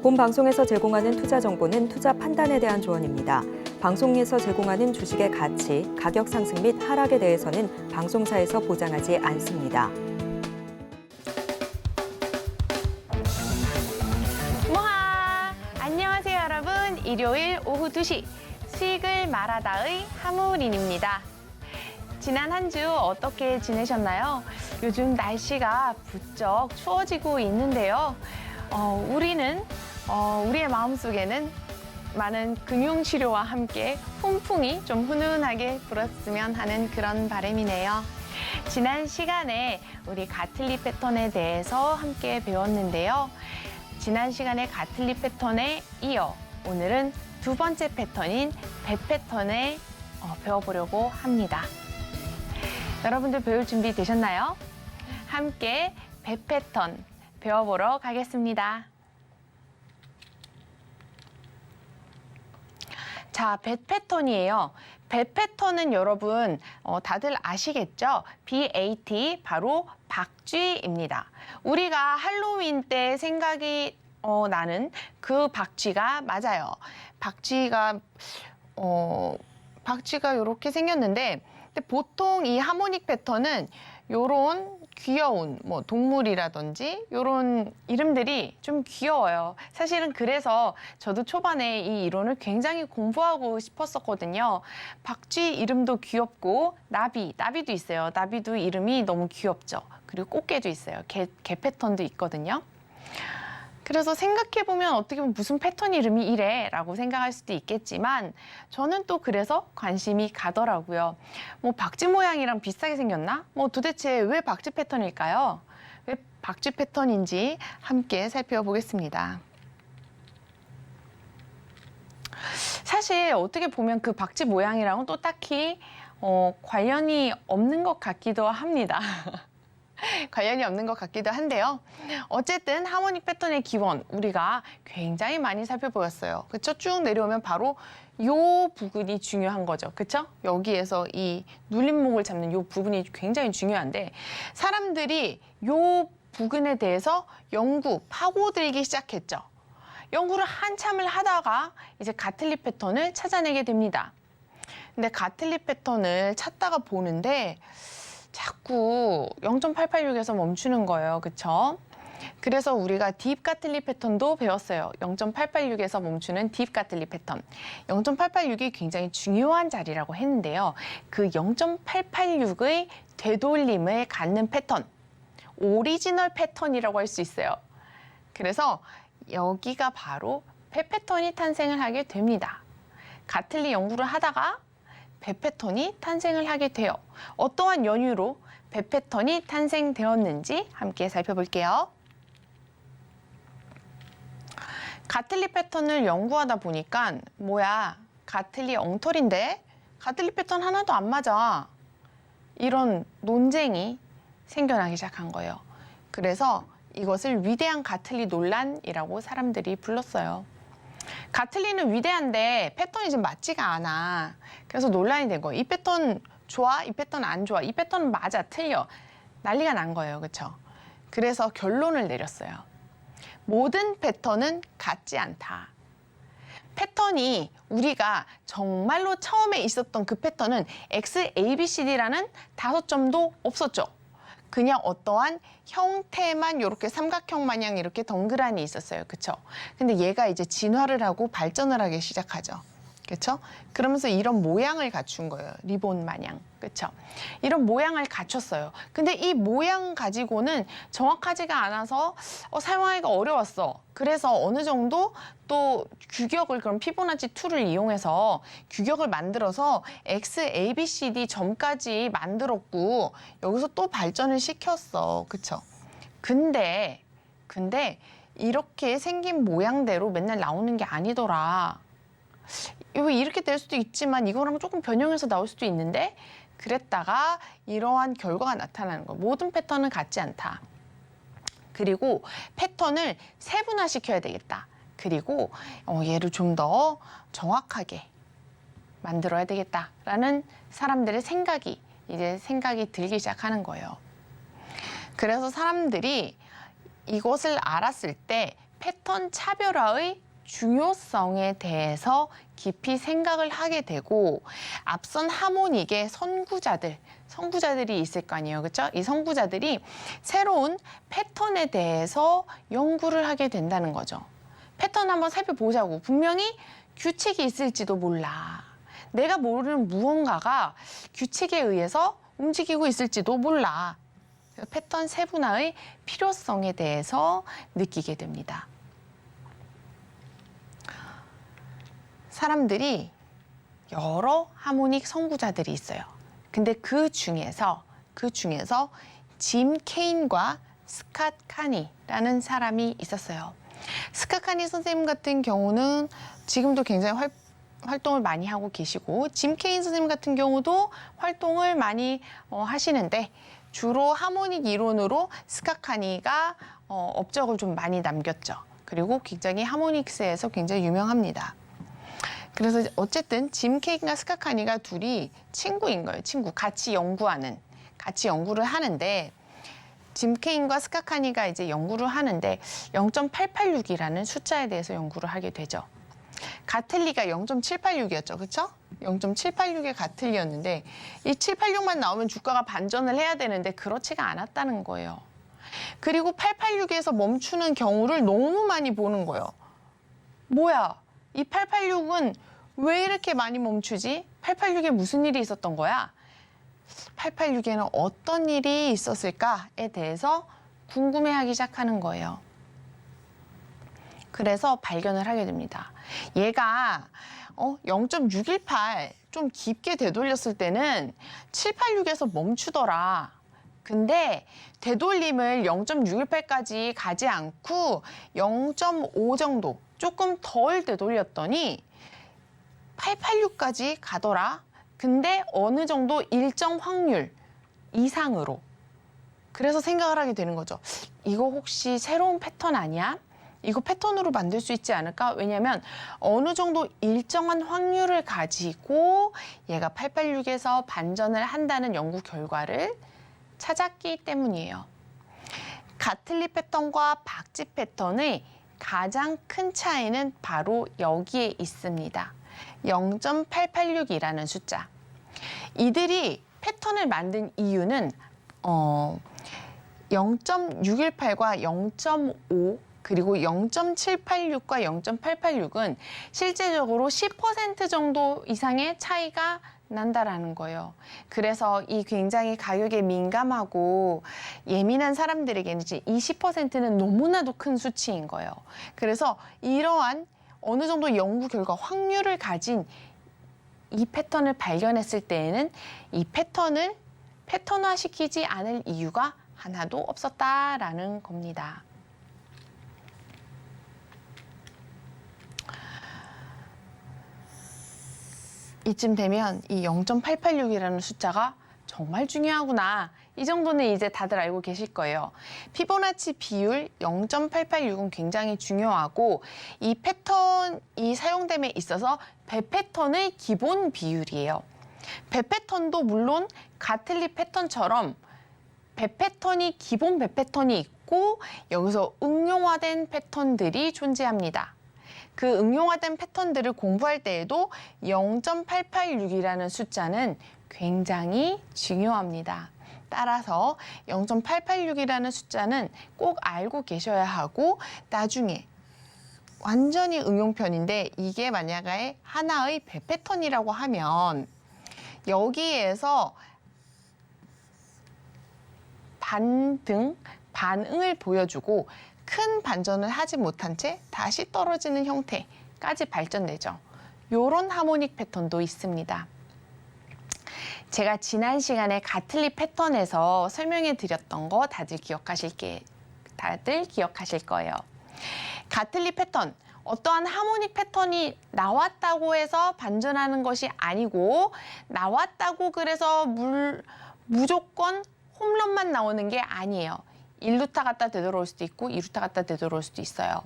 본 방송에서 제공하는 투자 정보는 투자 판단에 대한 조언입니다. 방송에서 제공하는 주식의 가치, 가격 상승 및 하락에 대해서는 방송사에서 보장하지 않습니다. 모하! 안녕하세요 여러분. 일요일 오후 2시 수익을 말하다의 하무린입니다. 지난 한 주 어떻게 지내셨나요? 요즘 날씨가 부쩍 추워지고 있는데요. 우리의 마음속에는 많은 금융치료와 함께 훈풍이 좀 훈훈하게 불었으면 하는 그런 바람이네요. 지난 시간에 우리 가틀리 패턴에 대해서 함께 배웠는데요. 지난 시간에 가틀리 패턴에 이어 오늘은 두 번째 패턴인 배 패턴을 배워보려고 합니다. 여러분들 배울 준비 되셨나요? 함께 배 패턴 배워보러 가겠습니다. 자, 배 패턴이에요. 배 패턴은 여러분 다들 아시겠죠? BAT 바로 박쥐입니다. 우리가 할로윈 때 생각이 나는 그 박쥐가 맞아요. 박쥐가 이렇게 생겼는데 근데 보통 이 하모닉 패턴은 요런 귀여운 동물이라든지 이런 이름들이 좀 귀여워요. 사실은 그래서 저도 초반에 이 이론을 굉장히 공부하고 싶었었거든요. 박쥐 이름도 귀엽고 나비도 있어요. 나비도 이름이 너무 귀엽죠. 그리고 꽃게도 있어요. 개 패턴도 있거든요. 그래서 생각해보면 어떻게 보면 무슨 패턴 이름이 이래? 라고 생각할 수도 있겠지만 저는 또 그래서 관심이 가더라고요. 박쥐 모양이랑 비슷하게 생겼나? 도대체 왜 박쥐 패턴일까요? 왜 박쥐 패턴인지 함께 살펴보겠습니다. 사실 어떻게 보면 그 박쥐 모양이랑은 또 딱히 관련이 없는 것 같기도 합니다. 관련이 없는 것 같기도 한데요. 어쨌든 하모닉 패턴의 기원 우리가 굉장히 많이 살펴보았어요. 그쵸? 쭉 내려오면 바로 요 부분이 중요한 거죠. 그쵸? 여기에서 이 눌림목을 잡는 요 부분이 굉장히 중요한데 사람들이 요 부분에 대해서 파고들기 시작했죠. 연구를 한참을 하다가 이제 가틀리 패턴을 찾아내게 됩니다. 근데 가틀리 패턴을 찾다가 보는데 자꾸 0.886에서 멈추는 거예요. 그쵸? 그래서 우리가 딥 가틀리 패턴도 배웠어요. 0.886에서 멈추는 딥 가틀리 패턴. 0.886이 굉장히 중요한 자리라고 했는데요. 그 0.886의 되돌림을 갖는 패턴, 오리지널 패턴이라고 할 수 있어요. 그래서 여기가 바로 배 패턴이 탄생을 하게 됩니다. 가틀리 연구를 하다가 배 패턴이 탄생을 하게 돼요. 어떠한 연유로 배 패턴이 탄생되었는지 함께 살펴볼게요. 가틀리 패턴을 연구하다 보니까 가틀리 엉터리인데 가틀리 패턴 하나도 안 맞아. 이런 논쟁이 생겨나기 시작한 거예요. 그래서 이것을 위대한 가틀리 논란이라고 사람들이 불렀어요. 가틀리는 위대한데 패턴이 좀 맞지가 않아. 그래서 논란이 된 거예요. 이 패턴 좋아? 이 패턴 안 좋아? 이 패턴은 맞아? 틀려? 난리가 난 거예요. 그렇죠? 그래서 결론을 내렸어요. 모든 패턴은 같지 않다. 패턴이 우리가 정말로 처음에 있었던 그 패턴은 X, A, B, C, D라는 5점도 없었죠. 그냥 어떠한 형태만 이렇게 삼각형 마냥 이렇게 덩그라니 있었어요. 그쵸? 근데 얘가 이제 진화를 하고 발전을 하기 시작하죠. 그쵸? 그러면서 이런 모양을 갖춘 거예요. 리본 마냥. 그쵸? 이런 모양을 갖췄어요. 근데 이 모양 가지고는 정확하지가 않아서 사용하기가 어려웠어. 그래서 어느 정도 또 규격을 그럼 피보나치 2를 이용해서 규격을 만들어서 X, A, B, C, D 점까지 만들었고 여기서 또 발전을 시켰어. 그쵸? 근데 이렇게 생긴 모양대로 맨날 나오는 게 아니더라. 이렇게 될 수도 있지만 이거랑 조금 변형해서 나올 수도 있는데 그랬다가 이러한 결과가 나타나는 거예요. 모든 패턴은 같지 않다. 그리고 패턴을 세분화시켜야 되겠다. 그리고 얘를 좀 더 정확하게 만들어야 되겠다라는 사람들의 생각이 들기 시작하는 거예요. 그래서 사람들이 이것을 알았을 때 패턴 차별화의 중요성에 대해서 깊이 생각을 하게 되고, 앞선 하모닉의 선구자들이 있을 거 아니에요. 그렇죠? 이 선구자들이 새로운 패턴에 대해서 연구를 하게 된다는 거죠. 패턴 한번 살펴보자고. 분명히 규칙이 있을지도 몰라. 내가 모르는 무언가가 규칙에 의해서 움직이고 있을지도 몰라. 패턴 세분화의 필요성에 대해서 느끼게 됩니다. 사람들이 여러 하모닉 선구자들이 있어요. 근데 그 중에서 짐 케인과 스캇 카니라는 사람이 있었어요. 스캇 카니 선생님 같은 경우는 지금도 굉장히 활동을 많이 하고 계시고, 짐 케인 선생님 같은 경우도 활동을 많이 하시는데, 주로 하모닉 이론으로 스캇 카니가 업적을 좀 많이 남겼죠. 그리고 굉장히 하모닉스에서 굉장히 유명합니다. 그래서 어쨌든 짐 케인과 스캇 카니가 둘이 친구인 거예요. 같이 연구를 하는데, 짐 케인과 스캇 카니가 이제 연구를 하는데 0.886이라는 숫자에 대해서 연구를 하게 되죠. 가틀리가 0.786이었죠. 그렇죠? 0.786의 가틀리였는데 이 786만 나오면 주가가 반전을 해야 되는데 그렇지가 않았다는 거예요. 그리고 886에서 멈추는 경우를 너무 많이 보는 거예요. 뭐야? 이 886은 왜 이렇게 많이 멈추지? 886에 무슨 일이 있었던 거야? 886에는 어떤 일이 있었을까에 대해서 궁금해하기 시작하는 거예요. 그래서 발견을 하게 됩니다. 얘가 0.618 좀 깊게 되돌렸을 때는 786에서 멈추더라. 근데 되돌림을 0.618까지 가지 않고 0.5 정도 조금 덜 되돌렸더니 886까지 가더라. 근데 어느 정도 일정 확률 이상으로. 그래서 생각을 하게 되는 거죠. 이거 혹시 새로운 패턴 아니야? 이거 패턴으로 만들 수 있지 않을까? 왜냐면 어느 정도 일정한 확률을 가지고 얘가 886에서 반전을 한다는 연구 결과를 찾았기 때문이에요. 가틀리 패턴과 박쥐 패턴의 가장 큰 차이는 바로 여기에 있습니다. 0.886이라는 숫자. 이들이 패턴을 만든 이유는 0.618과 0.5 그리고 0.786과 0.886은 실제적으로 10% 정도 이상의 차이가 난다라는 거예요. 그래서 이 굉장히 가격에 민감하고 예민한 사람들에게는 이제 이 10%는 너무나도 큰 수치인 거예요. 그래서 이러한 어느 정도 연구 결과 확률을 가진 이 패턴을 발견했을 때에는 이 패턴을 패턴화시키지 않을 이유가 하나도 없었다라는 겁니다. 이쯤 되면 이 0.886이라는 숫자가 정말 중요하구나. 이 정도는 이제 다들 알고 계실 거예요. 피보나치 비율 0.886은 굉장히 중요하고 이 패턴이 사용됨에 있어서 배 패턴의 기본 비율이에요. 배 패턴도 물론 가틀리 패턴처럼 배 패턴이 기본 배 패턴이 있고 여기서 응용화된 패턴들이 존재합니다. 그 응용화된 패턴들을 공부할 때에도 0.886이라는 숫자는 굉장히 중요합니다. 따라서 0.886이라는 숫자는 꼭 알고 계셔야 하고 나중에 완전히 응용편인데 이게 만약에 하나의 배 패턴이라고 하면 여기에서 반응을 보여주고 큰 반전을 하지 못한 채 다시 떨어지는 형태까지 발전되죠. 이런 하모닉 패턴도 있습니다. 제가 지난 시간에 가틀리 패턴에서 설명해 드렸던 거 다들 기억하실 거예요. 가틀리 패턴, 어떠한 하모닉 패턴이 나왔다고 해서 반전하는 것이 아니고 나왔다고 그래서 무조건 홈런만 나오는 게 아니에요. 1루타 갖다 되돌아올 수도 있고 2루타 갖다 되돌아올 수도 있어요.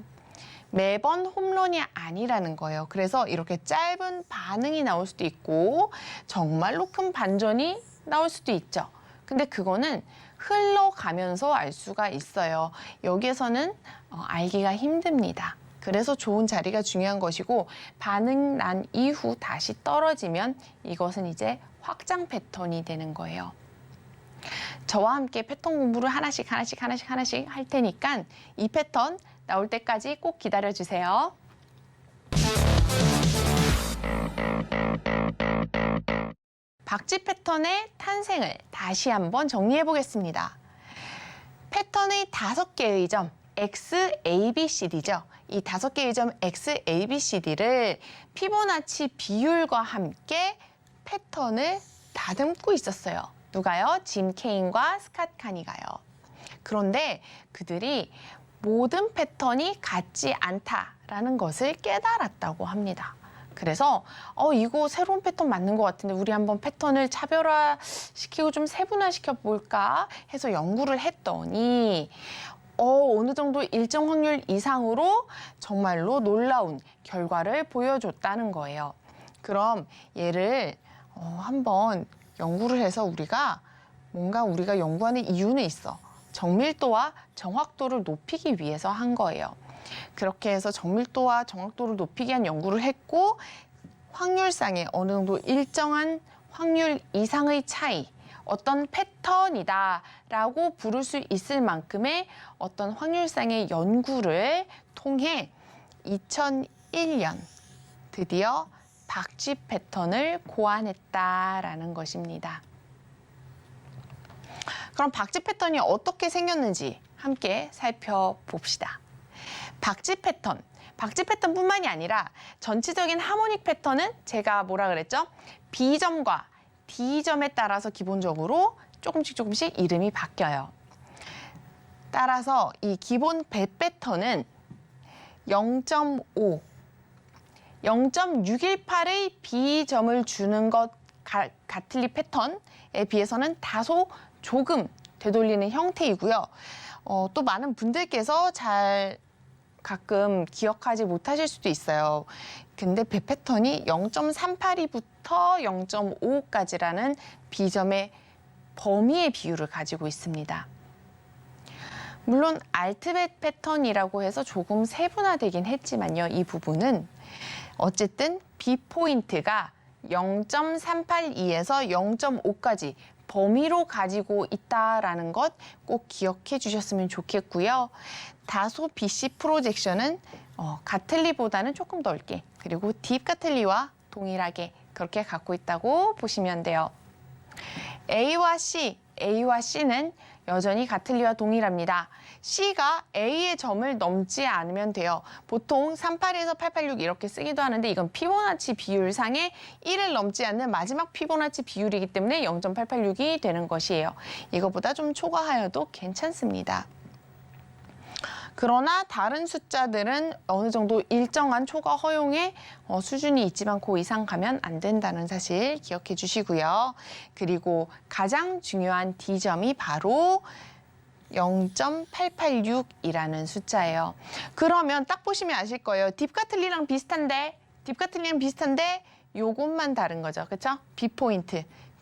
매번 홈런이 아니라는 거예요. 그래서 이렇게 짧은 반응이 나올 수도 있고 정말로 큰 반전이 나올 수도 있죠. 근데 그거는 흘러가면서 알 수가 있어요. 여기에서는 알기가 힘듭니다. 그래서 좋은 자리가 중요한 것이고 반응 난 이후 다시 떨어지면 이것은 이제 확장 패턴이 되는 거예요. 저와 함께 패턴 공부를 하나씩 할 테니까 이 패턴 나올 때까지 꼭 기다려주세요. 박쥐 패턴의 탄생을 다시 한번 정리해 보겠습니다. 패턴의 5개의 점 X, A, B, C, D죠. 이 5개의 점 X, A, B, C, D를 피보나치 비율과 함께 패턴을 다듬고 있었어요. 누가요? 짐 케인과 스캇 카니가요. 그런데 그들이 모든 패턴이 같지 않다라는 것을 깨달았다고 합니다. 그래서 이거 새로운 패턴 맞는 것 같은데 우리 한번 패턴을 차별화시키고 좀 세분화시켜 볼까 해서 연구를 했더니 어느 정도 일정 확률 이상으로 정말로 놀라운 결과를 보여줬다는 거예요. 그럼 얘를 한번 연구를 해서 우리가 연구하는 이유는 있어. 정밀도와 정확도를 높이기 위해서 한 거예요. 그렇게 해서 정밀도와 정확도를 높이기 위한 연구를 했고 확률상의 어느 정도 일정한 확률 이상의 차이, 어떤 패턴이다라고 부를 수 있을 만큼의 어떤 확률상의 연구를 통해 2001년 드디어 박쥐 패턴을 고안했다라는 것입니다. 그럼 박쥐 패턴이 어떻게 생겼는지 함께 살펴봅시다. 박쥐 패턴뿐만이 아니라 전체적인 하모닉 패턴은 제가 뭐라 그랬죠? B점과 D점에 따라서 기본적으로 조금씩 이름이 바뀌어요. 따라서 이 기본 배 패턴은 0.5, 0.618의 B점을 주는 것 가틀리 패턴에 비해서는 다소 조금 되돌리는 형태이고요. 또 많은 분들께서 잘 가끔 기억하지 못하실 수도 있어요. 근데 배 패턴이 0.382부터 0.55까지라는 B점의 범위의 비율을 가지고 있습니다. 물론 알트벳 패턴이라고 해서 조금 세분화되긴 했지만요. 이 부분은 어쨌든 B포인트가 0.382에서 0.5까지 범위로 가지고 있다라는 것 꼭 기억해 주셨으면 좋겠고요. 다소 BC 프로젝션은 가틀리보다는 조금 넓게 그리고 딥 가틀리와 동일하게 그렇게 갖고 있다고 보시면 돼요. A와 C는 여전히 가틀리와 동일합니다. C가 A의 점을 넘지 않으면 돼요. 보통 38에서 886 이렇게 쓰기도 하는데 이건 피보나치 비율상의 1을 넘지 않는 마지막 피보나치 비율이기 때문에 0.886이 되는 것이에요. 이거보다 좀 초과하여도 괜찮습니다. 그러나 다른 숫자들은 어느 정도 일정한 초과 허용의 수준이 있지만 그 이상 가면 안 된다는 사실 기억해 주시고요. 그리고 가장 중요한 D점이 바로 0.886이라는 숫자예요. 그러면 딱 보시면 아실 거예요. 딥가틀리랑 비슷한데 요것만 다른 거죠. 그렇죠?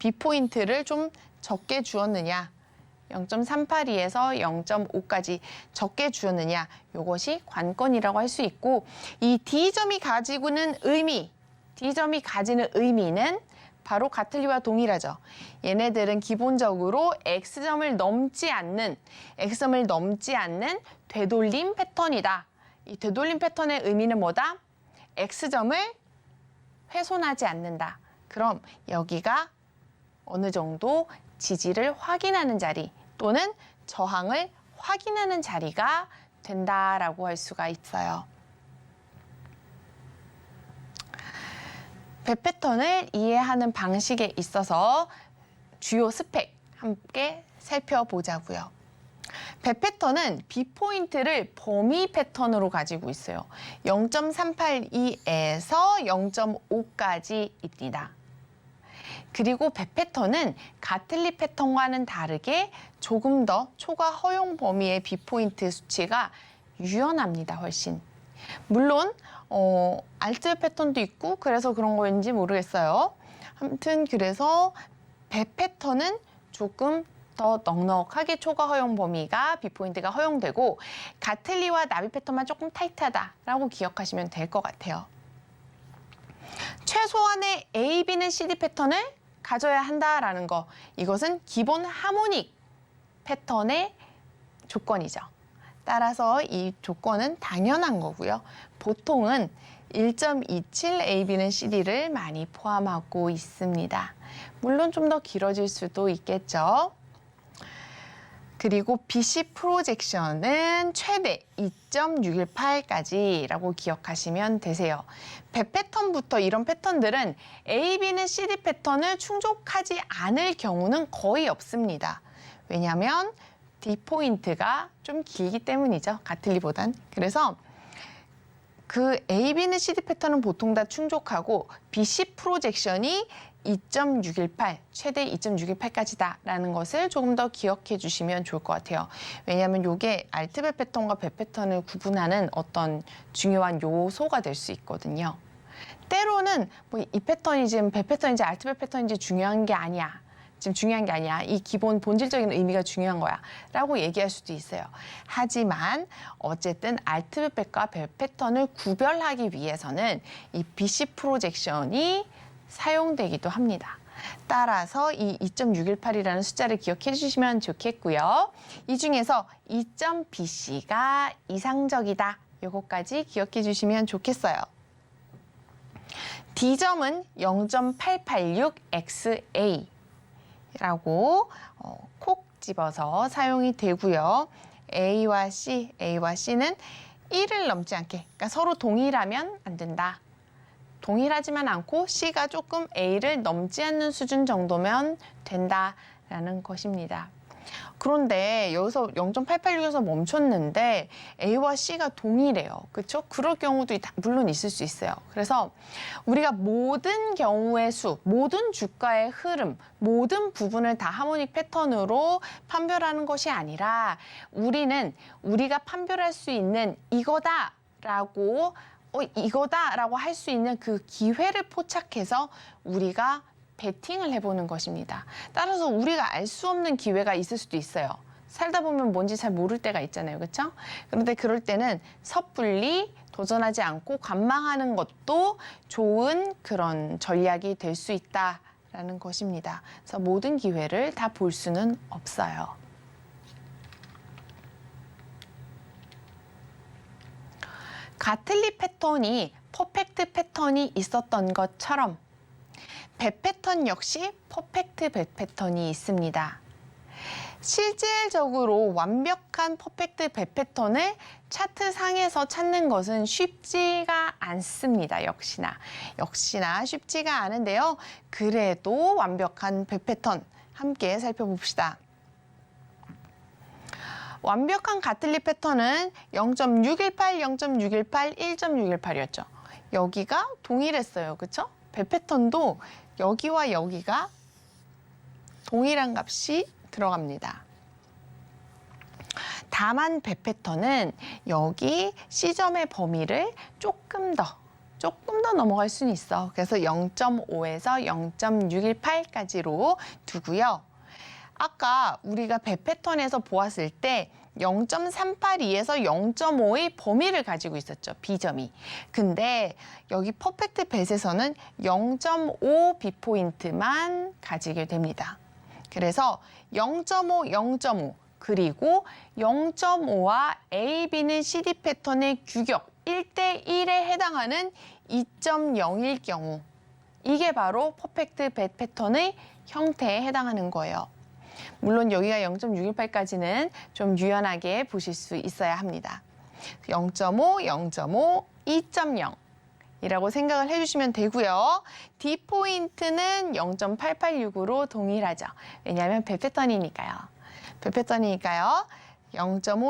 B포인트를 좀 적게 주었느냐. 0.382에서 0.5까지 적게 주었느냐, 이것이 관건이라고 할 수 있고 이 D점이 가지는 의미는 바로 가틀리와 동일하죠. 얘네들은 기본적으로 X점을 넘지 않는 되돌림 패턴이다. 이 되돌림 패턴의 의미는 뭐다? X점을 훼손하지 않는다. 그럼 여기가 어느 정도 지지를 확인하는 자리 또는 저항을 확인하는 자리가 된다라고 할 수가 있어요. 배 패턴을 이해하는 방식에 있어서 주요 스펙 함께 살펴보자고요. 배 패턴은 B포인트를 범위 패턴으로 가지고 있어요. 0.382에서 0.5까지입니다. 그리고 배 패턴은 가틀리 패턴과는 다르게 조금 더 초과 허용 범위의 비포인트 수치가 유연합니다, 훨씬. 물론 알트 패턴도 있고 그래서 그런 거인지 모르겠어요. 아무튼 그래서 배 패턴은 조금 더 넉넉하게 초과 허용 범위가 비포인트가 허용되고 가틀리와 나비 패턴만 조금 타이트하다라고 기억하시면 될 것 같아요. 최소한의 A, B는 CD 패턴을 가져야 한다라는 거, 이것은 기본 하모닉 패턴의 조건이죠. 따라서 이 조건은 당연한 거고요. 보통은 1.27 AB는 CD를 많이 포함하고 있습니다. 물론 좀 더 길어질 수도 있겠죠. 그리고 BC 프로젝션은 최대 2.618까지라고 기억하시면 되세요. 배 패턴부터 이런 패턴들은 A, B는 CD 패턴을 충족하지 않을 경우는 거의 없습니다. 왜냐하면 D 포인트가 좀 길기 때문이죠. 가틀리보단. 그래서 그 A, B는 CD 패턴은 보통 다 충족하고 BC 프로젝션이 2.618, 최대 2.618까지다라는 것을 조금 더 기억해 주시면 좋을 것 같아요. 왜냐하면 이게 알트배 패턴과 배 패턴을 구분하는 어떤 중요한 요소가 될 수 있거든요. 때로는 뭐 이 패턴이 지금 배 패턴인지 알트배 패턴인지 중요한 게 아니야. 지금 중요한 게 아니야. 이 기본 본질적인 의미가 중요한 거야. 라고 얘기할 수도 있어요. 하지만 어쨌든 알트배과 배 패턴을 구별하기 위해서는 이 BC 프로젝션이 사용되기도 합니다. 따라서 이 2.618이라는 숫자를 기억해 주시면 좋겠고요. 이 중에서 2.BC가 이상적이다. 요거까지 기억해 주시면 좋겠어요. D점은 0.886XA 라고 콕 집어서 사용이 되고요. A와 C는 1을 넘지 않게, 그러니까 서로 동일하면 안 된다. 동일하지만 않고 C가 조금 A를 넘지 않는 수준 정도면 된다라는 것입니다. 그런데 여기서 0.886에서 멈췄는데 A와 C가 동일해요. 그렇죠? 그럴 경우도 물론 있을 수 있어요. 그래서 우리가 모든 경우의 수, 모든 주가의 흐름, 모든 부분을 다 하모닉 패턴으로 판별하는 것이 아니라 우리는 우리가 판별할 수 있는 이거다라고 할 수 있는 그 기회를 포착해서 우리가 베팅을 해보는 것입니다. 따라서 우리가 알 수 없는 기회가 있을 수도 있어요. 살다 보면 뭔지 잘 모를 때가 있잖아요. 그렇죠? 그런데 그럴 때는 섣불리 도전하지 않고 관망하는 것도 좋은 그런 전략이 될 수 있다라는 것입니다. 그래서 모든 기회를 다 볼 수는 없어요. 가틀리 패턴이 퍼펙트 패턴이 있었던 것처럼 배 패턴 역시 퍼펙트 배 패턴이 있습니다. 실질적으로 완벽한 퍼펙트 배 패턴을 차트상에서 찾는 것은 쉽지가 않습니다. 역시나 쉽지가 않은데요. 그래도 완벽한 배 패턴 함께 살펴봅시다. 완벽한 가틀리 패턴은 0.618, 0.618, 1.618이었죠. 여기가 동일했어요. 그렇죠? 배 패턴도 여기와 여기가 동일한 값이 들어갑니다. 다만 배 패턴은 여기 C점의 범위를 조금 더 넘어갈 수는 있어. 그래서 0.5에서 0.618까지로 두고요. 아까 우리가 배 패턴에서 보았을 때 0.382에서 0.5의 범위를 가지고 있었죠. B점이. 근데 여기 퍼펙트 뱃에서는 0.5 B포인트만 가지게 됩니다. 그래서 0.5, 0.5 그리고 0.5와 A, B는 CD 패턴의 규격 1대1에 해당하는 2.0일 경우 이게 바로 퍼펙트 뱃 패턴의 형태에 해당하는 거예요. 물론 여기가 0.618까지는 좀 유연하게 보실 수 있어야 합니다. 0.5, 0.5, 2.0 이라고 생각을 해주시면 되고요. D포인트는 0.886으로 동일하죠. 왜냐하면 배 패턴이니까요. 0.5,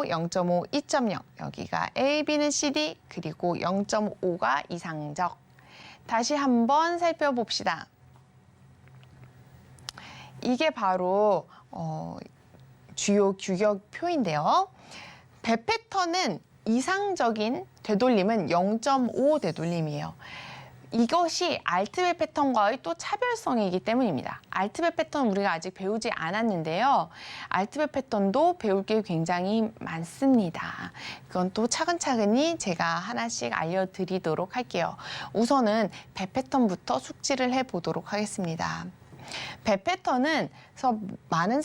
0.5, 2.0 여기가 A, B는 CD 그리고 0.5가 5 이상적. 다시 한번 살펴봅시다. 0.618, 0.618, 1.618이었죠. 여기가 0.5, 0.5, 2.0 여기가 A, B는 CD 그리고 0.5가 이상적. 다시 한번 살펴봅시다. 0.618, 0.618, 1.618 여기가 A, B는 CD 그리고 0.5가 이상적. 이게 바로 주요 규격표인데요. 배 패턴은 이상적인 되돌림은 0.5 되돌림이에요. 이것이 알트배 패턴과의 또 차별성이기 때문입니다. 알트배 패턴 우리가 아직 배우지 않았는데요. 알트배 패턴도 배울 게 굉장히 많습니다. 그건 또 차근차근히 제가 하나씩 알려드리도록 할게요. 우선은 배 패턴부터 숙지를 해보도록 하겠습니다. 배 패턴은 많은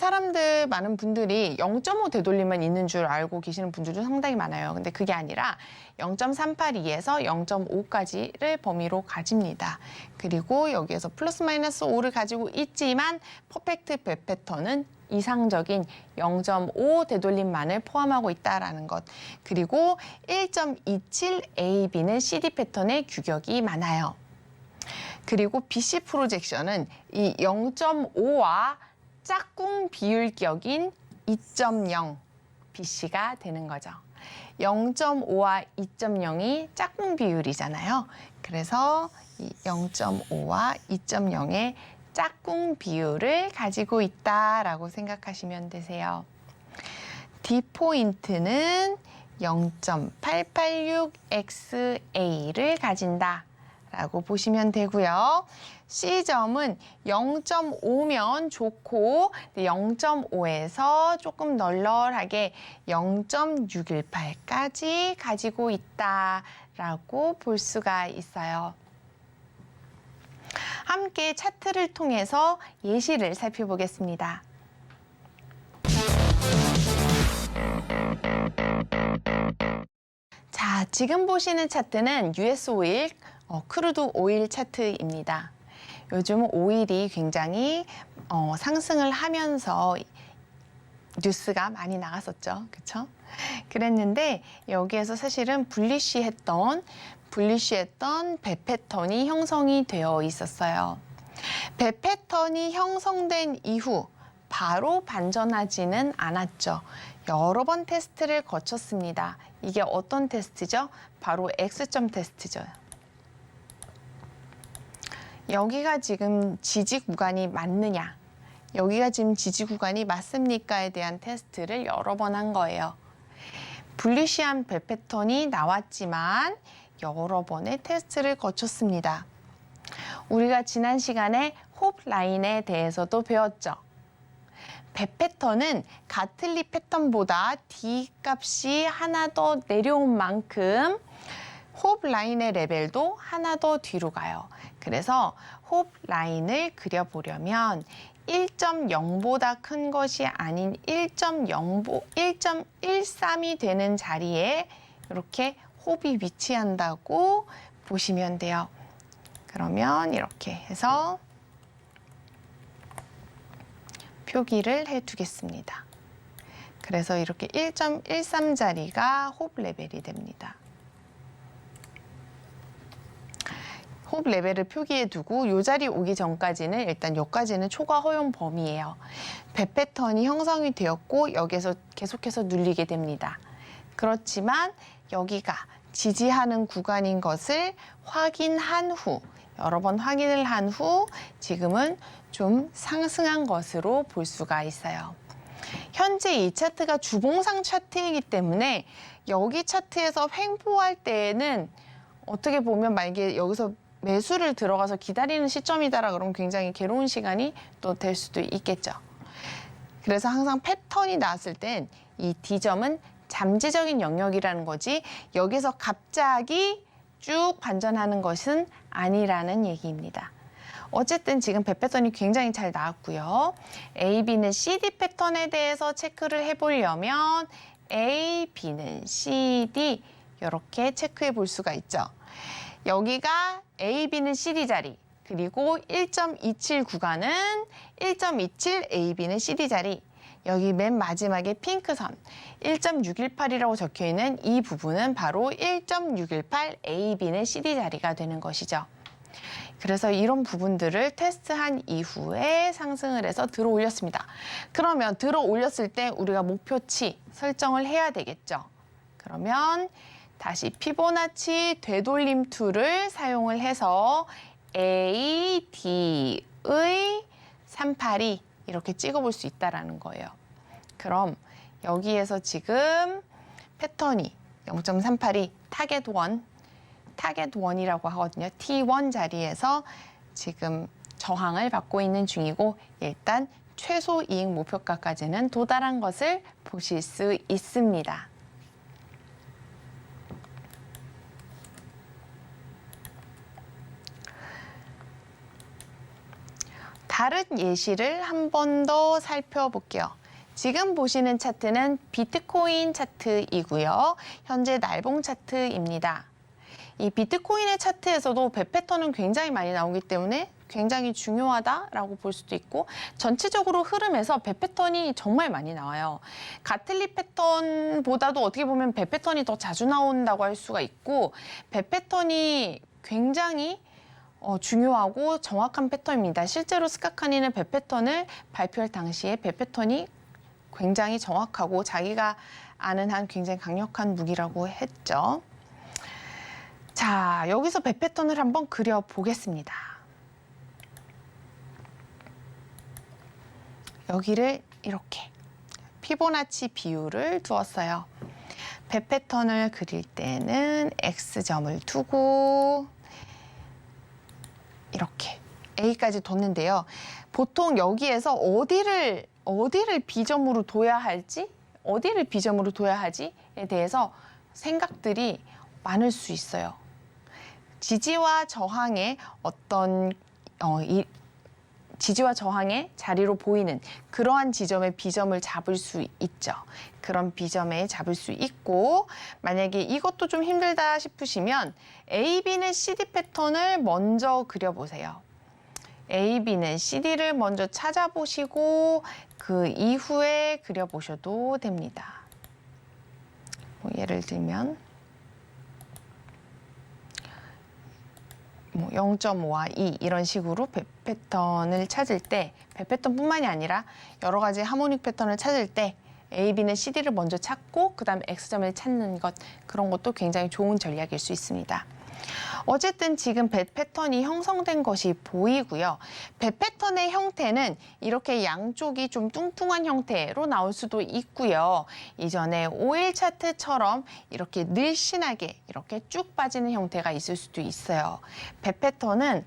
분들이 0.5 되돌림만 있는 줄 알고 계시는 분들도 상당히 많아요. 근데 그게 아니라 0.382에서 0.5까지를 범위로 가집니다. 그리고 여기에서 플러스 마이너스 5를 가지고 있지만 퍼펙트 배 패턴은 이상적인 0.5 되돌림만을 포함하고 있다는 것. 그리고 1.27AB는 CD 패턴의 규격이 많아요. 그리고 BC 프로젝션은 이 0.5와 짝꿍 비율격인 2.0 BC가 되는 거죠. 0.5와 2.0이 짝꿍 비율이잖아요. 그래서 이 0.5와 2.0의 짝꿍 비율을 가지고 있다라고 생각하시면 되세요. D포인트는 0.886XA를 가진다. 라고 보시면 되고요. C점은 0.5면 좋고 0.5에서 조금 널널하게 0.618까지 가지고 있다라고 볼 수가 있어요. 함께 차트를 통해서 예시를 살펴보겠습니다. 자, 지금 보시는 차트는 US 오일, 크루드 오일 차트입니다. 요즘 오일이 굉장히 상승을 하면서 뉴스가 많이 나갔었죠. 그렇죠? 그랬는데 여기에서 사실은 불리시했던 배 패턴이 형성이 되어 있었어요. 배 패턴이 형성된 이후 바로 반전하지는 않았죠. 여러 번 테스트를 거쳤습니다. 이게 어떤 테스트죠? 바로 X점 테스트죠. 여기가 지금 지지 구간이 맞느냐? 여기가 지금 지지 구간이 맞습니까에 대한 테스트를 여러 번 한 거예요. 불리시한 배 패턴이 나왔지만 여러 번의 테스트를 거쳤습니다. 우리가 지난 시간에 홉 라인에 대해서도 배웠죠. 배 패턴은 가틀리 패턴보다 D 값이 하나 더 내려온 만큼 홉 라인의 레벨도 하나 더 뒤로 가요. 그래서 홉 라인을 그려보려면 1.0보다 큰 것이 아닌 1.13이 되는 자리에 이렇게 홉이 위치한다고 보시면 돼요. 그러면 이렇게 해서 표기를 해두겠습니다. 그래서 이렇게 1.13자리가 홉 레벨이 됩니다. 홉 레벨을 표기해 두고 이 자리 오기 전까지는 일단 여기까지는 초과 허용 범위예요. 배 패턴이 형성이 되었고 여기에서 계속해서 눌리게 됩니다. 그렇지만 여기가 지지하는 구간인 것을 확인한 후 여러 번 확인을 한 후 지금은 좀 상승한 것으로 볼 수가 있어요. 현재 이 차트가 주봉상 차트이기 때문에 여기 차트에서 횡보할 때에는 어떻게 보면 만약에 여기서 매수를 들어가서 기다리는 시점이다라 그러면 굉장히 괴로운 시간이 또 될 수도 있겠죠. 그래서 항상 패턴이 나왔을 땐 이 D점은 잠재적인 영역이라는 거지 여기서 갑자기 쭉 반전하는 것은 아니라는 얘기입니다. 어쨌든 지금 배 패턴이 굉장히 잘 나왔고요. A, B는 CD 패턴에 대해서 체크를 해보려면 A, B는 CD 이렇게 체크해 볼 수가 있죠. 여기가 A, B는 CD 자리 그리고 1.27 구간은 1.27 A, B는 CD 자리 여기 맨 마지막에 핑크선 1.618이라고 적혀있는 이 부분은 바로 1.618 A, B는 CD 자리가 되는 것이죠. 그래서 이런 부분들을 테스트한 이후에 상승을 해서 들어 올렸습니다. 그러면 들어 올렸을 때 우리가 목표치 설정을 해야 되겠죠. 그러면 다시 피보나치 되돌림 툴을 사용을 해서 A, D의 382 이렇게 찍어볼 수 있다라는 거예요. 그럼 여기에서 지금 패턴이 0.38이 타겟 1이라고 하거든요. T1 자리에서 지금 저항을 받고 있는 중이고 일단 최소 이익 목표가까지는 도달한 것을 보실 수 있습니다. 다른 예시를 한 번 더 살펴볼게요. 지금 보시는 차트는 비트코인 차트이고요. 현재 날봉 차트입니다. 이 비트코인의 차트에서도 배 패턴은 굉장히 많이 나오기 때문에 굉장히 중요하다라고 볼 수도 있고 전체적으로 흐름에서 배 패턴이 정말 많이 나와요. 가틀리 패턴보다도 어떻게 보면 배 패턴이 더 자주 나온다고 할 수가 있고 배 패턴이 굉장히 중요하고 정확한 패턴입니다. 실제로 스카카니는 배 패턴을 발표할 당시에 배 패턴이 굉장히 정확하고 자기가 아는 한 굉장히 강력한 무기라고 했죠. 자, 여기서 배 패턴을 한번 그려보겠습니다. 여기를 이렇게 피보나치 비율을 두었어요. 배 패턴을 그릴 때는 X점을 두고 이렇게 A까지 뒀는데요. 보통 여기에서 어디를 비점으로 둬야 할지, 어디를 비점으로 둬야 하지에 대해서 생각들이 많을 수 있어요. 지지와 저항의 지지와 저항의 자리로 보이는 그러한 지점의 비점을 잡을 수 있죠. 그런 비점에 잡을 수 있고 만약에 이것도 좀 힘들다 싶으시면 AB는 CD 패턴을 먼저 그려보세요. AB는 CD를 먼저 찾아보시고 그 이후에 그려보셔도 됩니다. 예를 들면 0.5와 2 이런 식으로 배 패턴을 찾을 때 배 패턴뿐만이 아니라 여러 가지 하모닉 패턴을 찾을 때 AB는 CD를 먼저 찾고 그 다음에 X점을 찾는 것 그런 것도 굉장히 좋은 전략일 수 있습니다. 어쨌든 지금 배 패턴이 형성된 것이 보이고요. 배 패턴의 형태는 이렇게 양쪽이 좀 뚱뚱한 형태로 나올 수도 있고요. 이전에 5일 차트처럼 이렇게 늘씬하게 이렇게 쭉 빠지는 형태가 있을 수도 있어요. 배 패턴은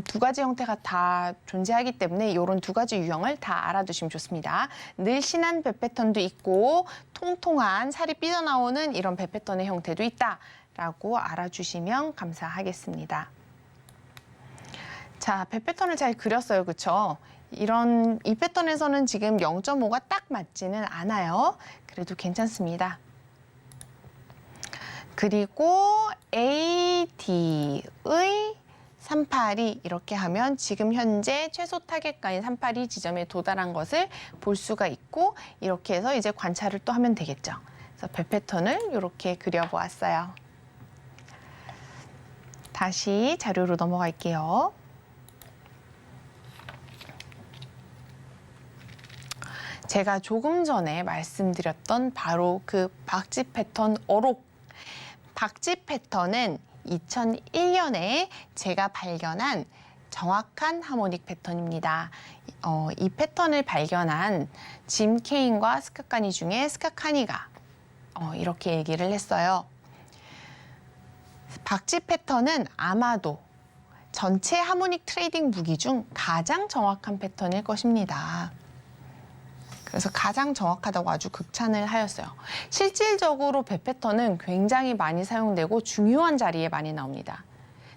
두 가지 형태가 다 존재하기 때문에 이런 두 가지 유형을 다 알아두시면 좋습니다. 늘씬한 배 패턴도 있고 통통한 살이 삐져나오는 이런 배 패턴의 형태도 있다. 라고 알아주시면 감사하겠습니다. 자, 배 패턴을 잘 그렸어요. 그쵸? 이 패턴에서는 지금 0.5가 딱 맞지는 않아요. 그래도 괜찮습니다. 그리고 AD의 382 이렇게 하면 지금 현재 최소 타겟가인 382 지점에 도달한 것을 볼 수가 있고 이렇게 해서 이제 관찰을 또 하면 되겠죠. 그래서 배 패턴을 이렇게 그려보았어요. 다시 자료로 넘어갈게요. 제가 조금 전에 말씀드렸던 바로 그 박쥐 패턴 어록. 박쥐 패턴은 2001년에 제가 발견한 정확한 하모닉 패턴입니다. 이 패턴을 발견한 짐 케인과 스카카니 중에 스카카니가 이렇게 얘기를 했어요. 박쥐 패턴은 아마도 전체 하모닉 트레이딩 무기 중 가장 정확한 패턴일 것입니다. 그래서 가장 정확하다고 아주 극찬을 하였어요. 실질적으로 배 패턴은 굉장히 많이 사용되고 중요한 자리에 많이 나옵니다.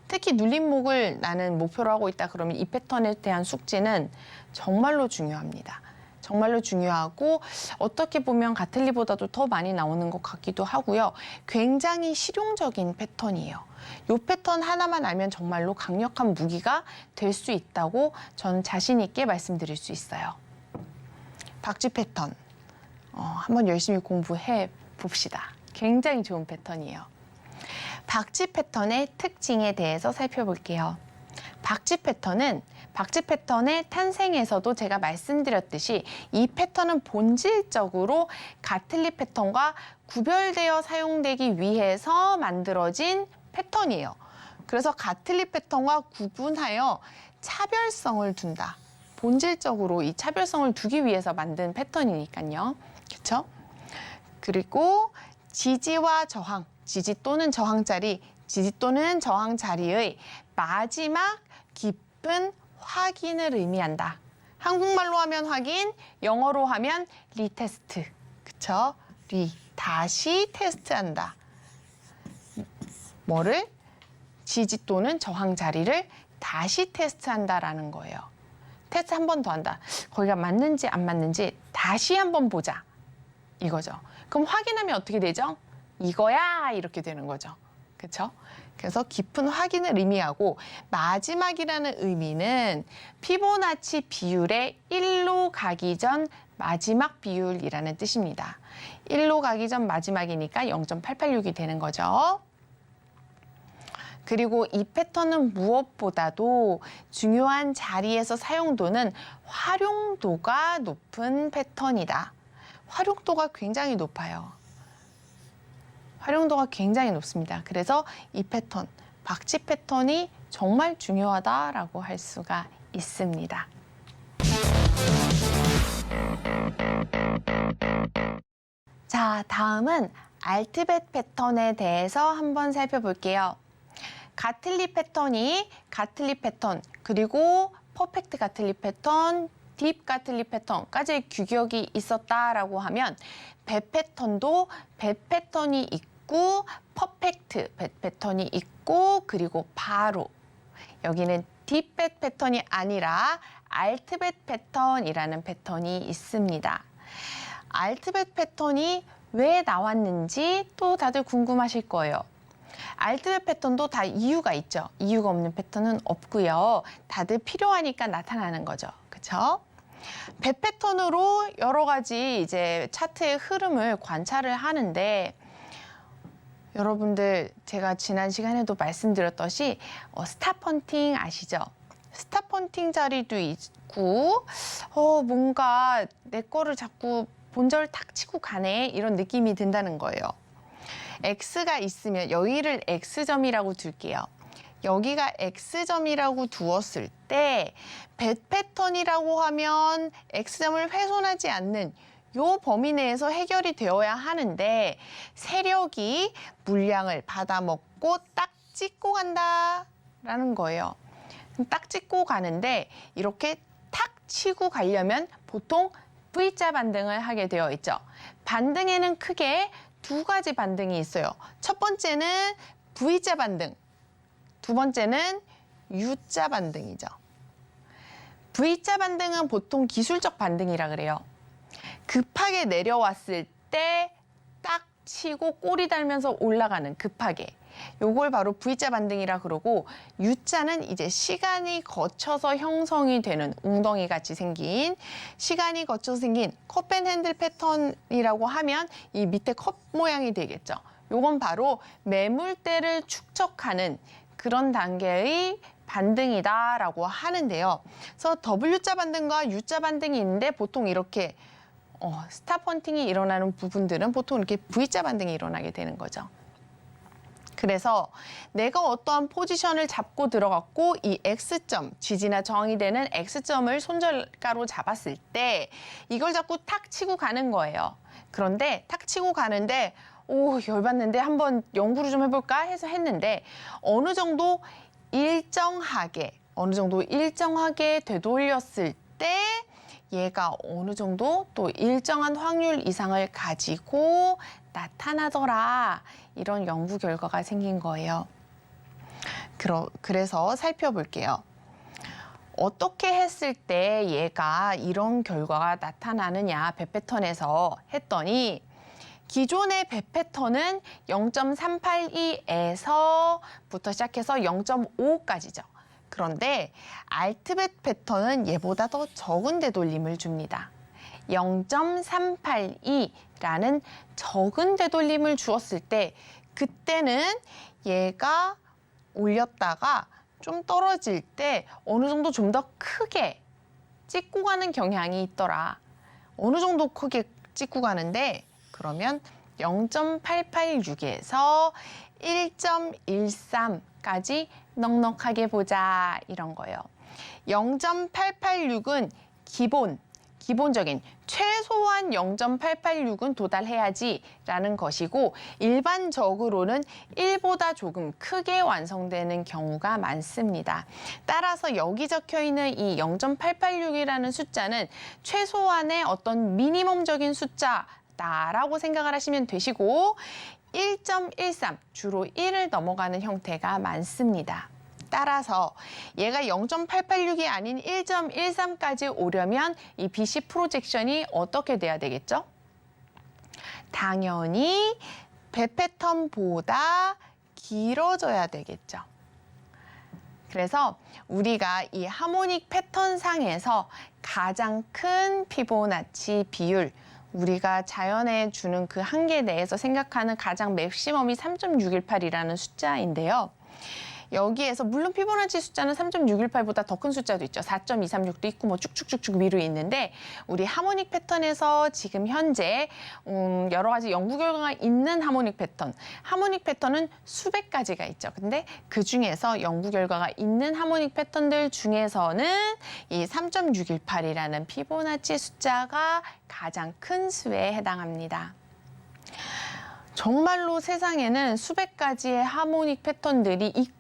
특히 눌림목을 나는 목표로 하고 있다 그러면 이 패턴에 대한 숙지는 정말로 중요합니다. 정말로 중요하고 어떻게 보면 가틀리보다도 더 많이 나오는 것 같기도 하고요. 굉장히 실용적인 패턴이에요. 이 패턴 하나만 알면 정말로 강력한 무기가 될 수 있다고 저는 자신 있게 말씀드릴 수 있어요. 박쥐 패턴 한번 열심히 공부해 봅시다. 굉장히 좋은 패턴이에요. 박쥐 패턴의 특징에 대해서 살펴볼게요. 박쥐 패턴의 탄생에서도 제가 말씀드렸듯이 이 패턴은 본질적으로 가틀리 패턴과 구별되어 사용되기 위해서 만들어진 패턴이에요. 그래서 가틀리 패턴과 구분하여 차별성을 둔다. 본질적으로 이 차별성을 두기 위해서 만든 패턴이니까요. 그렇죠? 그리고 지지와 저항, 지지 또는 저항 자리, 지지 또는 저항 자리의 마지막 깊은 확인을 의미한다. 한국말로 하면 확인, 영어로 하면 리테스트. 그쵸? 다시 테스트한다. 뭐를? 지지 또는 저항 자리를 다시 테스트한다라는 거예요. 테스트 한 번 더 한다. 거기가 맞는지 안 맞는지 다시 한번 보자. 이거죠. 그럼 확인하면 어떻게 되죠? 이거야 이렇게 되는 거죠. 그렇죠? 그래서 깊은 확인을 의미하고 마지막이라는 의미는 피보나치 비율의 1로 가기 전 마지막 비율이라는 뜻입니다. 1로 가기 전 마지막이니까 0.886이 되는 거죠. 그리고 이 패턴은 무엇보다도 중요한 자리에서 사용도는 활용도가 높은 패턴이다. 활용도가 굉장히 높아요. 활용도가 굉장히 높습니다. 그래서 이 패턴, 박치 패턴이 정말 중요하다라고 할 수가 있습니다. 자, 다음은 알트벳 패턴에 대해서 한번 살펴볼게요. 가틀리 패턴이 가틀리 패턴, 그리고 퍼펙트 가틀리 패턴, 딥 가틀리 패턴까지 규격이 있었다라고 하면 배 패턴도 배 패턴이 있고 퍼펙트 배 패턴이 있고 그리고 바로 여기는 딥 배 패턴이 아니라 알트벳 패턴이라는 패턴이 있습니다. 알트벳 패턴이 왜 나왔는지 또 다들 궁금하실 거예요. 알트벳 패턴도 다 이유가 있죠. 이유가 없는 패턴은 없고요. 다들 필요하니까 나타나는 거죠. 그렇죠? 배 패턴으로 여러 가지 이제 차트의 흐름을 관찰을 하는데 여러분들 제가 지난 시간에도 말씀드렸듯이 스탑펀팅 아시죠? 스탑펀팅 자리도 있고 뭔가 내 거를 자꾸 본전을 탁 치고 가네 이런 느낌이 든다는 거예요. X가 있으면 여기를 X점이라고 둘게요. 여기가 X점이라고 두었을 때 배 패턴이라고 하면 X점을 훼손하지 않는 요 범위 내에서 해결이 되어야 하는데 세력이 물량을 받아먹고 딱 찍고 간다라는 거예요. 딱 찍고 가는데 이렇게 탁 치고 가려면 보통 V자 반등을 하게 되어 있죠. 반등에는 크게 두 가지 반등이 있어요. 첫 번째는 V자 반등, 두 번째는 U자 반등이죠. V자 반등은 보통 기술적 반등이라 그래요. 급하게 내려왔을 때 딱 치고 꼬리 달면서 올라가는 급하게. 요걸 바로 V자 반등이라 그러고 U자는 이제 시간이 거쳐서 형성이 되는 웅덩이 같이 생긴 시간이 거쳐서 생긴 컵앤핸들 패턴이라고 하면 이 밑에 컵 모양이 되겠죠. 요건 바로 매물대를 축적하는 그런 단계의 반등이다라고 하는데요. 그래서 W자 반등과 U자 반등이 있는데 보통 이렇게 스탑펀팅이 일어나는 부분들은 보통 이렇게 V자 반등이 일어나게 되는 거죠. 그래서 내가 어떠한 포지션을 잡고 들어갔고 이 X점, 지지나 저항이 되는 X점을 손절가로 잡았을 때 이걸 자꾸 탁 치고 가는 거예요. 그런데 탁 치고 가는데 열받는데 한번 연구를 좀 해볼까 해서 했는데 어느 정도 일정하게 되돌렸을 때 얘가 어느 정도 또 일정한 확률 이상을 가지고 나타나더라. 이런 연구 결과가 생긴 거예요. 그래서 살펴볼게요. 어떻게 했을 때 얘가 이런 결과가 나타나느냐 배 패턴에서 했더니 기존의 배 패턴은 0.382에서부터 시작해서 0.5까지죠. 그런데 알트벳 패턴은 얘보다 더 적은 되돌림을 줍니다. 0.382라는 적은 되돌림을 주었을 때 그때는 얘가 올렸다가 좀 떨어질 때 어느 정도 좀 더 크게 찍고 가는 경향이 있더라. 어느 정도 크게 찍고 가는데 그러면 0.886에서 1.13까지 넉넉하게 보자 이런 거예요. 0.886은 기본적인 최소한 0.886은 도달해야지라는 것이고 일반적으로는 1보다 조금 크게 완성되는 경우가 많습니다. 따라서 여기 적혀 있는 이 0.886이라는 숫자는 최소한의 어떤 미니멈적인 숫자다라고 생각을 하시면 되시고 1.13 주로 1을 넘어가는 형태가 많습니다. 따라서 얘가 0.886이 아닌 1.13까지 오려면 이 BC 프로젝션이 어떻게 돼야 되겠죠? 당연히 배 패턴보다 길어져야 되겠죠. 그래서 우리가 이 하모닉 패턴상에서 가장 큰 피보나치 비율, 우리가 자연에 주는 그 한계 내에서 생각하는 가장 맥시멈이 3.618이라는 숫자인데요. 여기에서 물론 피보나치 숫자는 3.618보다 더 큰 숫자도 있죠. 4.236도 있고 뭐 쭉쭉쭉쭉 위로 있는데 우리 하모닉 패턴에서 지금 현재 여러 가지 연구 결과가 있는 하모닉 패턴은 수백 가지가 있죠. 근데 그 중에서 연구 결과가 있는 하모닉 패턴들 중에서는 이 3.618이라는 피보나치 숫자가 가장 큰 수에 해당합니다. 정말로 세상에는 수백 가지의 하모닉 패턴들이 있고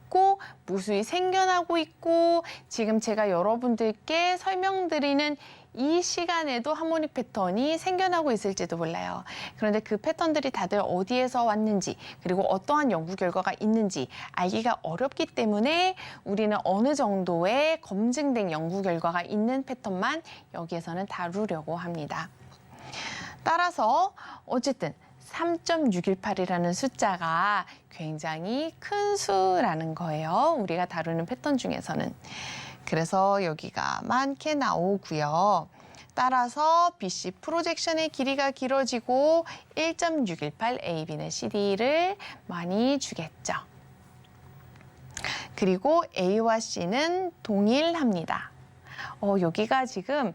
무수히 생겨나고 있고 지금 제가 여러분들께 설명드리는 이 시간에도 하모닉 패턴이 생겨나고 있을지도 몰라요. 그런데 그 패턴들이 다들 어디에서 왔는지 그리고 어떠한 연구 결과가 있는지 알기가 어렵기 때문에 우리는 어느 정도의 검증된 연구 결과가 있는 패턴만 여기에서는 다루려고 합니다. 따라서 어쨌든 3.618이라는 숫자가 굉장히 큰 수라는 거예요. 우리가 다루는 패턴 중에서는. 그래서 여기가 많게 나오고요. 따라서 BC 프로젝션의 길이가 길어지고 1.618 AB는 CD를 많이 주겠죠. 그리고 A와 C는 동일합니다. 여기가 지금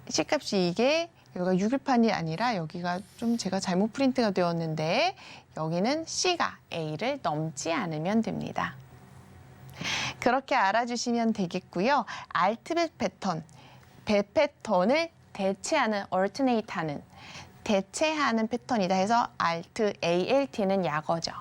C값이 이게 여기가 618이 아니라 여기가 좀 제가 잘못 프린트가 되었는데 여기는 C가 A를 넘지 않으면 됩니다. 그렇게 알아주시면 되겠고요. 알트벳 패턴, 배 패턴을 대체하는, 대체하는 패턴이다 해서 ALT는 약어죠.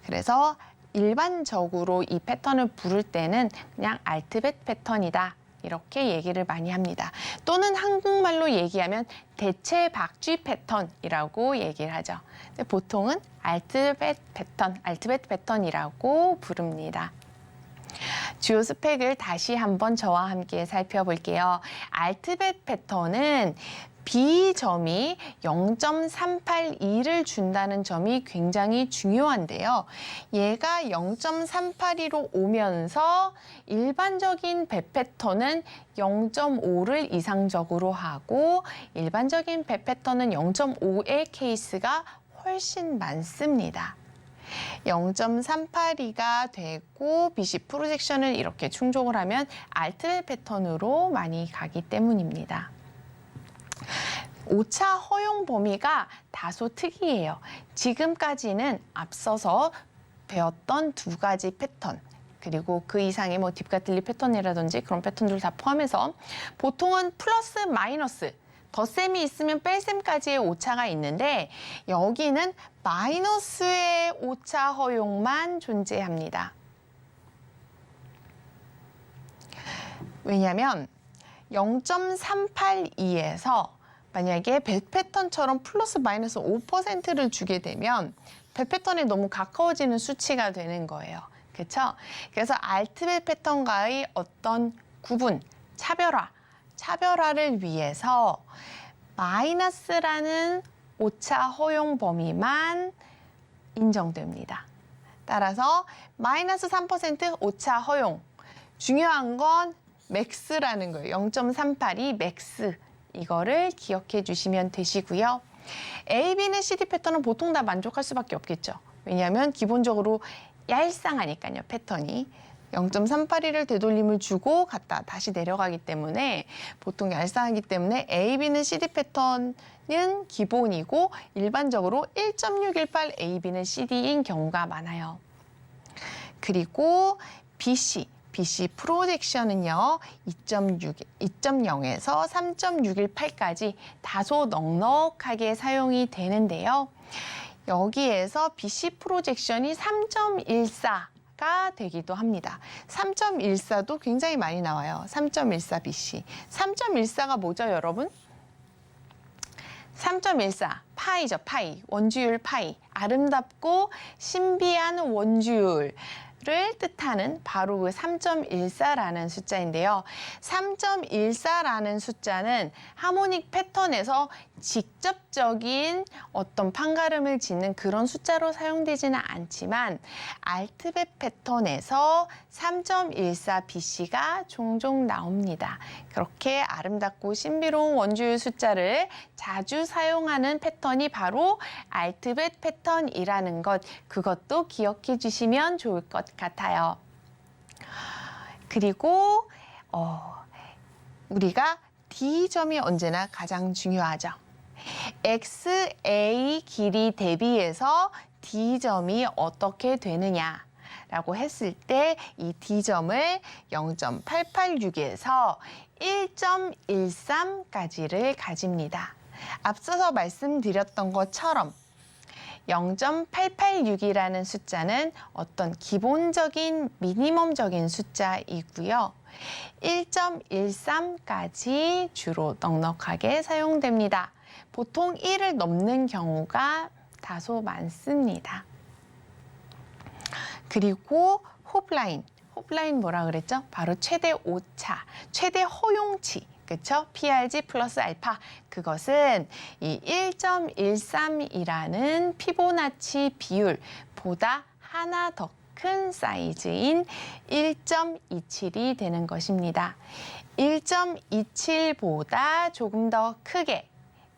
그래서 일반적으로 이 패턴을 부를 때는 그냥 알트벳 패턴이다. 이렇게 얘기를 많이 합니다. 또는 한국말로 얘기하면 대체 박쥐 패턴이라고 얘기를 하죠. 근데 보통은 알트벳 패턴이라고 부릅니다. 주요 스펙을 다시 한번 저와 함께 살펴볼게요. 알트벳 패턴은 B점이 0.382를 준다는 점이 굉장히 중요한데요. 얘가 0.382로 오면서 일반적인 배 패턴은 0.5를 이상적으로 하고 일반적인 배 패턴은 0.5의 케이스가 훨씬 많습니다. 0.382가 되고 BC 프로젝션을 이렇게 충족을 하면 알트벳 패턴으로 많이 가기 때문입니다. 오차 허용 범위가 다소 특이해요. 지금까지는 앞서서 배웠던 두 가지 패턴 그리고 그 이상의 뭐 딥가틀리 패턴이라든지 그런 패턴들 다 포함해서 보통은 플러스 마이너스 덧셈이 있으면 뺄셈까지의 오차가 있는데 여기는 마이너스의 오차 허용만 존재합니다. 왜냐하면 0.382에서 만약에 배 패턴처럼 플러스 마이너스 5%를 주게 되면 배 패턴에 너무 가까워지는 수치가 되는 거예요. 그렇죠? 그래서 알트벳 패턴과의 어떤 구분, 차별화를 위해서 마이너스라는 오차 허용 범위만 인정됩니다. 따라서 마이너스 3% 오차 허용. 중요한 건 맥스라는 거예요. 0.382 맥스. 이거를 기억해 주시면 되시고요. A, B는 CD 패턴은 보통 다 만족할 수밖에 없겠죠. 왜냐하면 기본적으로 얄쌍하니까요, 패턴이. 0.382를 되돌림을 주고 갔다 다시 내려가기 때문에 보통 얄쌍하기 때문에 A, B는 CD 패턴은 기본이고 일반적으로 1.618 A, B는 CD인 경우가 많아요. 그리고 BC, BC 프로젝션은요, 2.0에서 3.618까지 다소 넉넉하게 사용이 되는데요. 여기에서 BC 프로젝션이 3.14가 되기도 합니다. 3.14도 굉장히 많이 나와요. 3.14 BC. 3.14가 뭐죠, 여러분? 3.14, 파이죠, 파이. 원주율 파이. 아름답고 신비한 원주율을 뜻하는 바로 그 3.14라는 숫자인데요. 3.14라는 숫자는 하모닉 패턴에서 직접적인 어떤 판가름을 짓는 그런 숫자로 사용되지는 않지만 알트벳 패턴에서 3.14 BC가 종종 나옵니다. 그렇게 아름답고 신비로운 원주율 숫자를 자주 사용하는 패턴이 바로 알트벳 패턴이라는 것, 그것도 기억해 주시면 좋을 것 같아요. 그리고 우리가 D점이 언제나 가장 중요하죠. XA 길이 대비해서 D점이 어떻게 되느냐라고 했을 때 이 D점을 0.886에서 1.13까지를 가집니다. 앞서서 말씀드렸던 것처럼 0.886이라는 숫자는 어떤 기본적인 미니멈적인 숫자이고요. 1.13까지 주로 넉넉하게 사용됩니다. 보통 1을 넘는 경우가 다소 많습니다. 그리고 홉라인. 홉라인 뭐라 그랬죠? 바로 최대 오차, 최대 허용치. 그렇죠? PRG 플러스 알파. 그것은 이 1.13이라는 피보나치 비율보다 하나 더 큰 사이즈인 1.27이 되는 것입니다. 1.27보다 조금 더 크게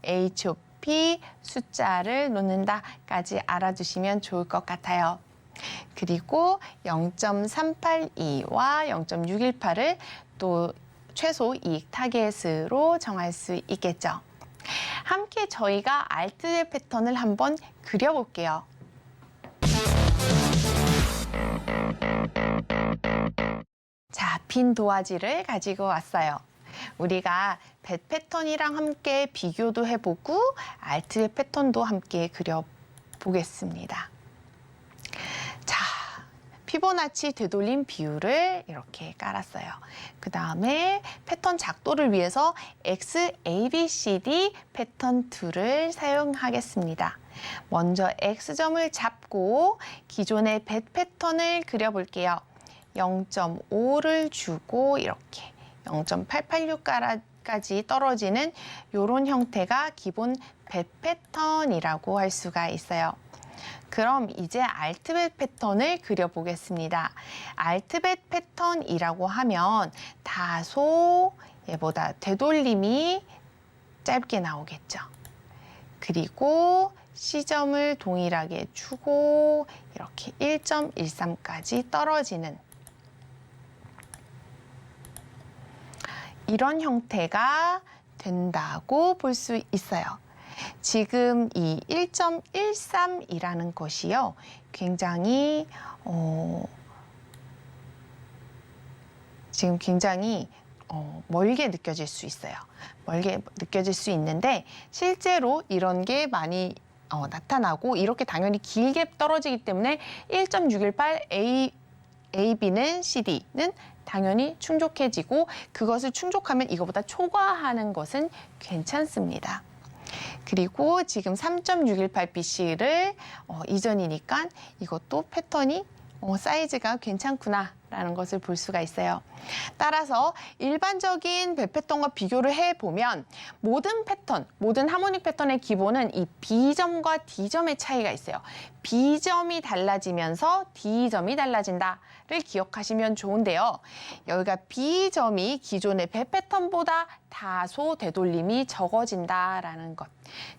HOP 숫자를 놓는다까지 알아두시면 좋을 것 같아요. 그리고 0.382와 0.618을 또 최소 이익 타겟으로 정할 수 있겠죠. 함께 저희가 알트벳 패턴을 한번 그려볼게요. 자, 빈 도화지를 가지고 왔어요. 우리가 벳 패턴이랑 함께 비교도 해보고 알트벳 패턴도 함께 그려보겠습니다. 자, 피보나치 되돌림 비율을 이렇게 깔았어요. 그 다음에 패턴 작도를 위해서 XABCD 패턴 2를 사용하겠습니다. 먼저 X점을 잡고 기존의 벳 패턴을 그려볼게요. 0.5를 주고 이렇게 0.886까지 떨어지는 이런 형태가 기본 벳 패턴이라고 할 수가 있어요. 그럼 이제 알트벳 패턴을 그려보겠습니다. 알트벳 패턴이라고 하면 다소 얘보다 되돌림이 짧게 나오겠죠. 그리고 C점을 동일하게 주고 이렇게 1.13까지 떨어지는 이런 형태가 된다고 볼 수 있어요. 지금 이 1.13이라는 것이요, 굉장히 멀게 느껴질 수 있어요. 멀게 느껴질 수 있는데 실제로 이런 게 많이 나타나고 이렇게 당연히 길게 떨어지기 때문에 1.618 AB는 CD는 당연히 충족해지고 그것을 충족하면 이거보다 초과하는 것은 괜찮습니다. 그리고 지금 3.618BC를 이전이니까 이것도 패턴이 사이즈가 괜찮구나라는 것을 볼 수가 있어요. 따라서 일반적인 벳 패턴과 비교를 해보면 모든 패턴, 모든 하모닉 패턴의 기본은 이 B점과 D점의 차이가 있어요. B점이 달라지면서 D점이 달라진다를 기억하시면 좋은데요. 여기가 B점이 기존의 벳 패턴보다 다소 되돌림이 적어진다라는 것.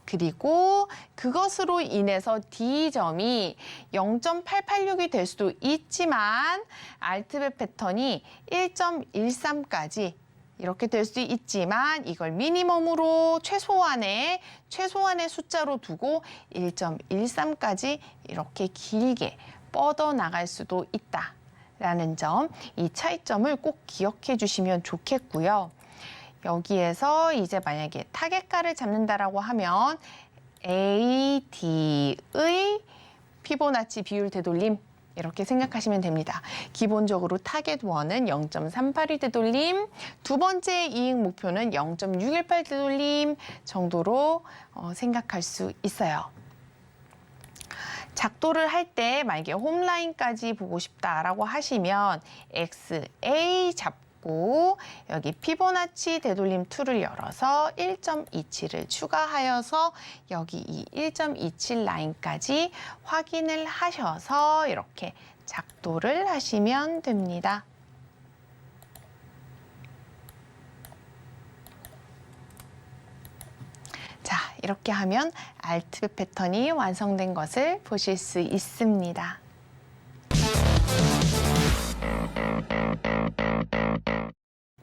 그리고 그것으로 인해서 D점이 0.886이 될 수도 있지만 알트벳 패턴이 1.13까지 이렇게 될 수 있지만 이걸 미니멈으로 최소한의 숫자로 두고 1.13까지 이렇게 길게 뻗어 나갈 수도 있다. 라는 점, 이 차이점을 꼭 기억해 주시면 좋겠고요. 여기에서 이제 만약에 타겟가를 잡는다라고 하면 AD의 피보나치 비율 되돌림 이렇게 생각하시면 됩니다. 기본적으로 타겟 1은 0.382 되돌림, 두 번째 이익 목표는 0.618 되돌림 정도로 생각할 수 있어요. 작도를 할 때 만약에 홈라인까지 보고 싶다라고 하시면 XA 잡고 여기 피보나치 되돌림 툴을 열어서 1.27을 추가하여서 여기 이 1.27 라인까지 확인을 하셔서 이렇게 작도를 하시면 됩니다. 자, 이렇게 하면 알트벳 패턴이 완성된 것을 보실 수 있습니다.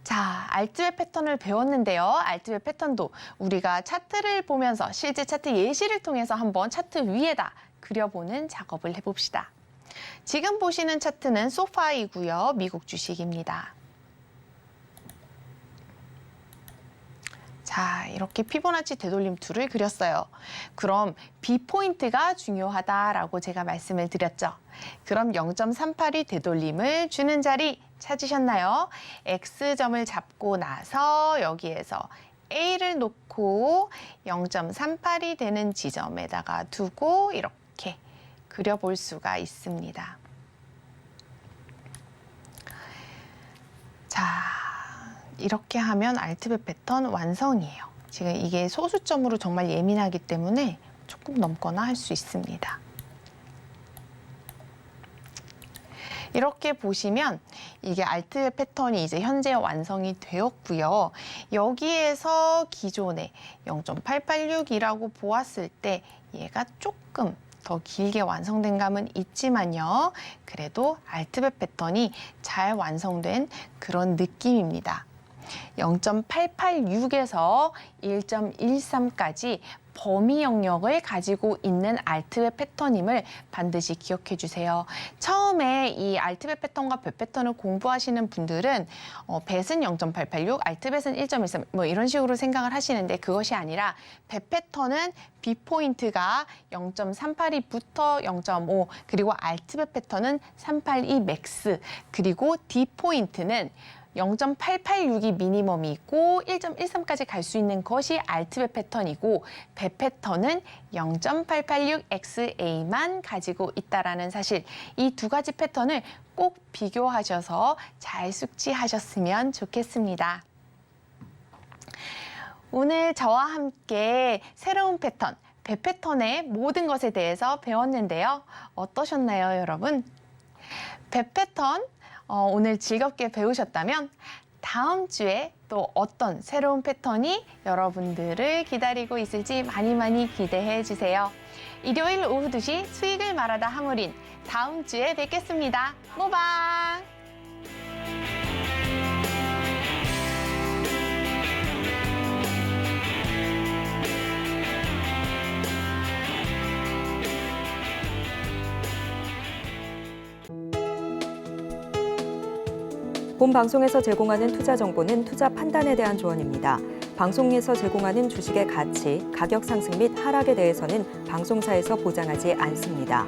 자, 알트웹 패턴을 배웠는데요. 알트웹 패턴도 우리가 차트를 보면서 실제 차트 예시를 통해서 한번 차트 위에다 그려보는 작업을 해봅시다. 지금 보시는 차트는 소파이고요. 미국 주식입니다. 자, 이렇게 피보나치 되돌림 툴을 그렸어요. 그럼 B포인트가 중요하다라고 제가 말씀을 드렸죠. 그럼 0.382 되돌림을 주는 자리 찾으셨나요? X점을 잡고 나서 여기에서 A를 놓고 0.382 되는 지점에다가 두고 이렇게 그려볼 수가 있습니다. 자, 이렇게 하면 알트벳 패턴 완성이에요. 지금 이게 소수점으로 정말 예민하기 때문에 조금 넘거나 할 수 있습니다. 이렇게 보시면 이게 알트벳 패턴이 이제 현재 완성이 되었고요. 여기에서 기존에 0.886이라고 보았을 때 얘가 조금 더 길게 완성된 감은 있지만요. 그래도 알트벳 패턴이 잘 완성된 그런 느낌입니다. 0.886에서 1.13까지 범위 영역을 가지고 있는 알트벳 패턴임을 반드시 기억해 주세요. 처음에 이 알트벳 패턴과 벳 패턴을 공부하시는 분들은 벳은 0.886, 알트벳은 1.13 뭐 이런 식으로 생각을 하시는데 그것이 아니라 벳 패턴은 B포인트가 0.382부터 0.5 그리고 알트벳 패턴은 382 맥스 그리고 D포인트는 0.886이 미니멈이 있고 1.13까지 갈 수 있는 것이 알트벳 패턴이고 벳 패턴은 0.886XA만 가지고 있다라는 사실 이 두 가지 패턴을 꼭 비교하셔서 잘 숙지하셨으면 좋겠습니다. 오늘 저와 함께 새로운 패턴, 벳 패턴의 모든 것에 대해서 배웠는데요. 어떠셨나요, 여러분? 벳 패턴 오늘 즐겁게 배우셨다면 다음 주에 또 어떤 새로운 패턴이 여러분들을 기다리고 있을지 많이 기대해 주세요. 일요일 오후 2시 수익을 말하다 하물인 다음 주에 뵙겠습니다. 모방! 본 방송에서 제공하는 투자 정보는 투자 판단에 대한 조언입니다. 방송에서 제공하는 주식의 가치, 가격 상승 및 하락에 대해서는 방송사에서 보장하지 않습니다.